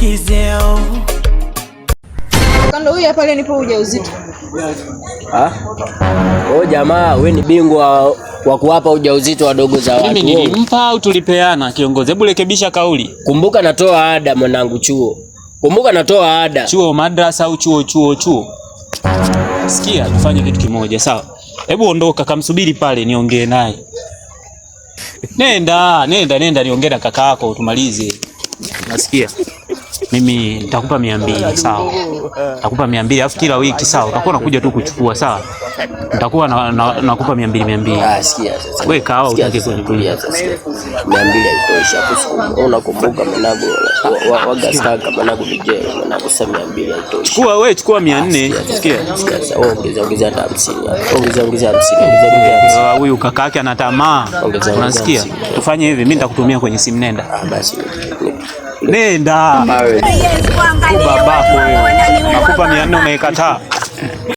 kizeo. Kando huyu hapa leo nipo ujauzito. Oh jamaa, wewe ni bingwa wa kuwapa ujauzito wadogo za watu. Mimi nilimpa au tulipeana kiongozi? Hebu rekebisha kauli. Kumbuka natoa ada mwanangu chuo. Kumbuka natoa ada. Chuo madrasa au chuo? Sikia, tufanye kitu kimoja, sawa? Hebu ondoka, kamsubiri pale niongee naye. Nenda niongee na kaka yako tumalize. Nasikia. Mimi nitakupa 200, sawa? Nitakupa 200 alafu kila wiki, sawa? Utakuwa unakuja tu kuchukua, sawa? Nitakuwa nakupa 200. Sikia sasa. Wewe kawa utake kunikulia sasa. 200 haitosha kusukuma. Unakumbuka mwanangu wagastaka mwanangu DJ mwanangu 200 haitosha. Chukua 400. Sikia. Sasa ongeza hata 50. Ongeza 50. Huyu kaka yake ana tamaa. Unasikia? Tufanye hivi, mimi nitakutumia kwenye simu, nenda. Basi. Nenda. Babako wewe. Nakupa 400 unaikataa.